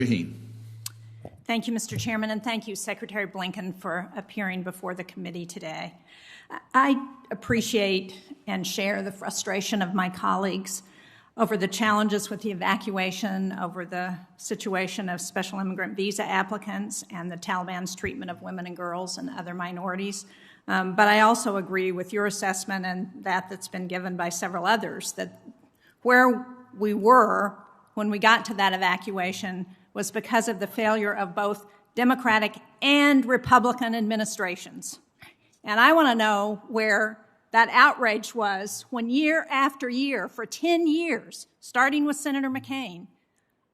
Shaheen. Thank you, Mr. Chairman, and thank you, Secretary Blinken, for appearing before the committee today. I appreciate and share the frustration of my colleagues over the challenges with the evacuation, over the situation of special immigrant visa applicants, and the Taliban's treatment of women and girls and other minorities. But I also agree with your assessment and that's been given by several others, that where we were when we got to that evacuation was because of the failure of both Democratic and Republican administrations. And I want to know where that outrage was when year after year, for 10 years, starting with Senator McCain,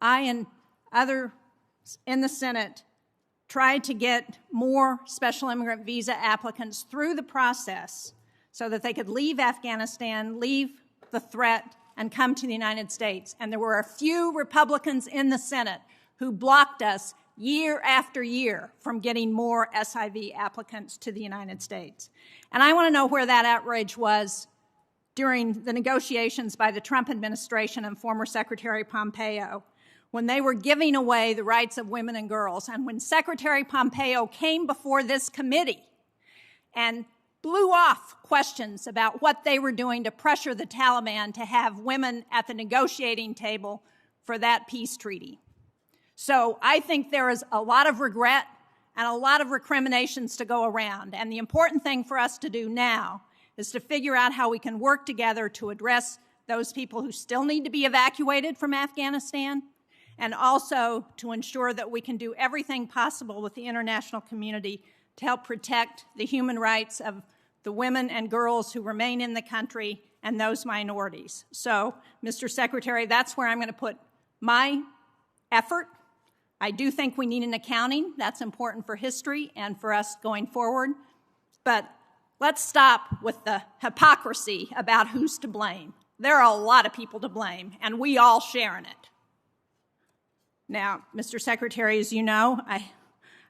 I and others in the Senate tried to get more special immigrant visa applicants through the process so that they could leave Afghanistan, leave the threat, and come to the United States. And there were a few Republicans in the Senate who blocked us year after year from getting more SIV applicants to the United States. And I want to know where that outrage was during the negotiations by the Trump administration and former Secretary Pompeo, when they were giving away the rights of women and girls, and when Secretary Pompeo came before this committee and blew off questions about what they were doing to pressure the Taliban to have women at the negotiating table for that peace treaty. So I think there is a lot of regret and a lot of recriminations to go around. And the important thing for us to do now is to figure out how we can work together to address those people who still need to be evacuated from Afghanistan, and also to ensure that we can do everything possible with the international community to help protect the human rights of the women and girls who remain in the country and those minorities. So, Mr. Secretary, that's where I'm going to put my effort. I do think we need an accounting. That's important for history and for us going forward. But let's stop with the hypocrisy about who's to blame. There are a lot of people to blame, and we all share in it. Now, Mr. Secretary, as you know,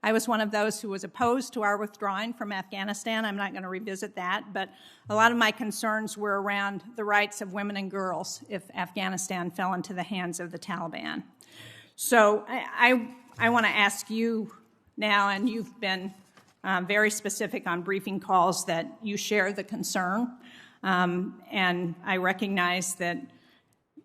I was one of those who was opposed to our withdrawing from Afghanistan. I'm not going to revisit that, but a lot of my concerns were around the rights of women and girls if Afghanistan fell into the hands of the Taliban. So I want to ask you now, and you've been very specific on briefing calls, that you share the concern, and I recognize that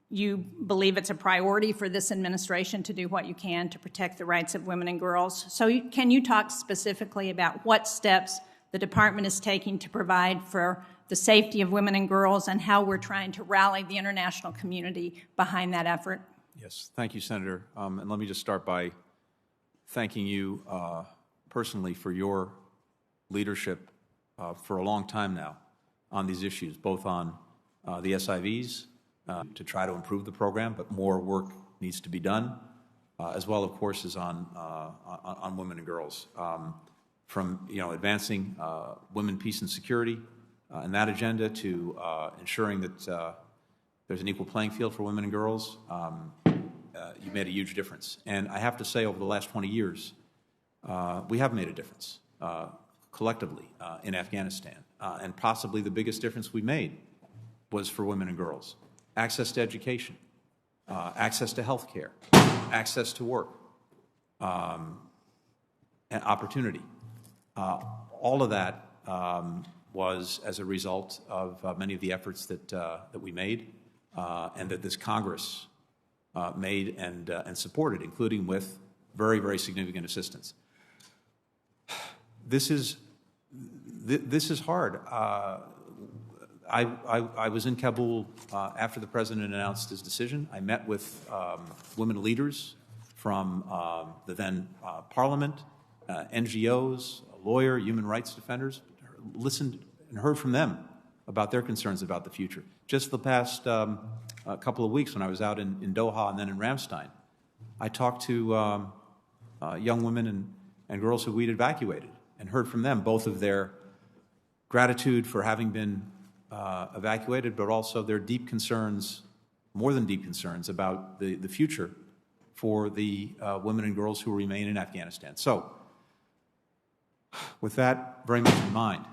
you believe it's a priority for this administration to do what you can to protect the rights of women and girls. So can you talk specifically about what steps the department is taking to provide for the safety of women and girls, and how we're trying to rally the international community behind that effort? Yes, thank you, Senator. And let me just start by thanking you personally for your leadership for a long time now on these issues, both on the SIVs, to try to improve the program, but more work needs to be done, as well, of course, as on women and girls. From advancing women, peace, and security and that agenda to ensuring that there's an equal playing field for women and girls, you've made a huge difference. And I have to say, over the last 20 years, we have made a difference collectively in Afghanistan. And possibly the biggest difference we made was for women and girls. Access to education, access to health care, access to work, and opportunity. All of that was as a result of many of the efforts that we made and that this Congress made and supported, including with very, very significant assistance. This is hard. I was in Kabul after the President announced his decision. I met with women leaders from the then Parliament, NGOs, a lawyer, human rights defenders, listened and heard from them about their concerns about the future. Just the past couple of weeks when I was out in Doha and then in Ramstein, I talked to young women and girls who we'd evacuated and heard from them both of their gratitude for having been evacuated, but also their deep concerns, more than deep concerns, about the future for the women and girls who remain in Afghanistan. So, with that very much in mind,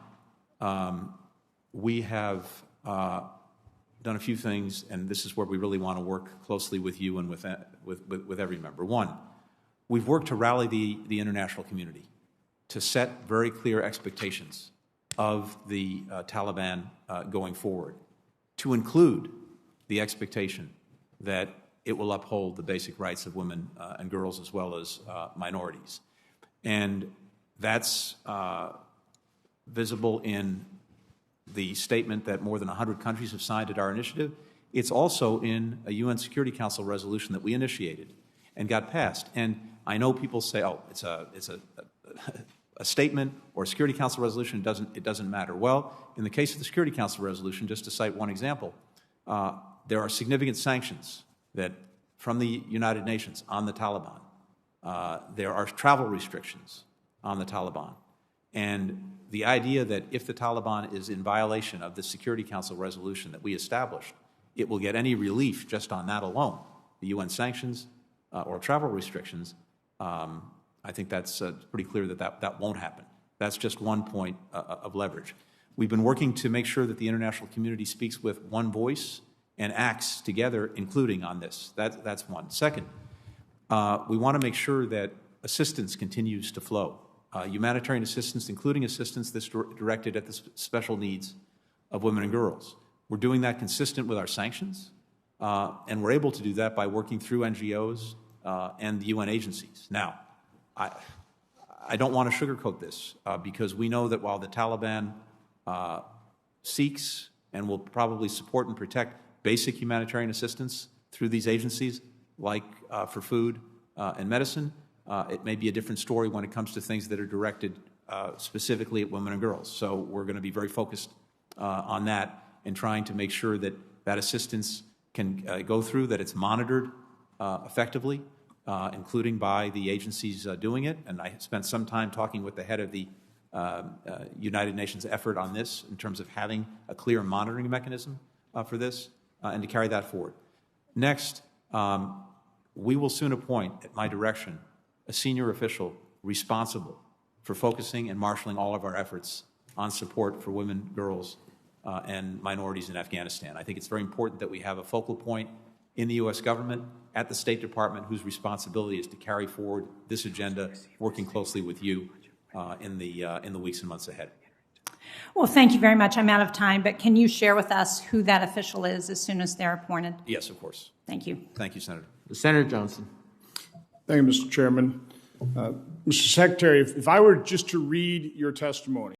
we have done a few things, and this is where we really want to work closely with you and with every member. One, we've worked to rally the international community to set very clear expectations of the Taliban going forward, to include the expectation that it will uphold the basic rights of women and girls as well as minorities. And that's visible in the statement that more than 100 countries have signed at our initiative. It's also in a UN Security Council resolution that we initiated and got passed. And I know people say, oh, it's a statement or a Security Council resolution, it doesn't matter. Well, in the case of the Security Council resolution, just to cite one example, there are significant sanctions that from the United Nations on the Taliban. There are travel restrictions on the Taliban. And the idea that if the Taliban is in violation of the Security Council resolution that we established, it will get any relief just on that alone, the UN sanctions or travel restrictions, I think that's pretty clear that won't happen. That's just one point of leverage. We've been working to make sure that the international community speaks with one voice and acts together, including on this. That's one. Second, we want to make sure that assistance continues to flow. Humanitarian assistance, including assistance that's directed at the special needs of women and girls. We're doing that consistent with our sanctions, and we're able to do that by working through NGOs and the UN agencies. Now, I don't want to sugarcoat this because we know that while the Taliban seeks and will probably support and protect basic humanitarian assistance through these agencies, like for food and medicine, it may be a different story when it comes to things that are directed specifically at women and girls. So we're going to be very focused on that and trying to make sure that that assistance can go through, that it's monitored effectively, including by the agencies doing it. And I spent some time talking with the head of the United Nations effort on this in terms of having a clear monitoring mechanism for this and to carry that forward. Next, we will soon appoint, at my direction, a senior official responsible for focusing and marshaling all of our efforts on support for women, girls, and minorities in Afghanistan. I think it's very important that we have a focal point in the U.S. government, at the State Department, whose responsibility is to carry forward this agenda, working closely with you in the weeks and months ahead. Well, thank you very much. I'm out of time, but can you share with us who that official is as soon as they're appointed? Yes, of course. Thank you. Thank you, Senator. Senator Johnson. Thank you, Mr. Chairman. Mr. Secretary, if I were just to read your testimony,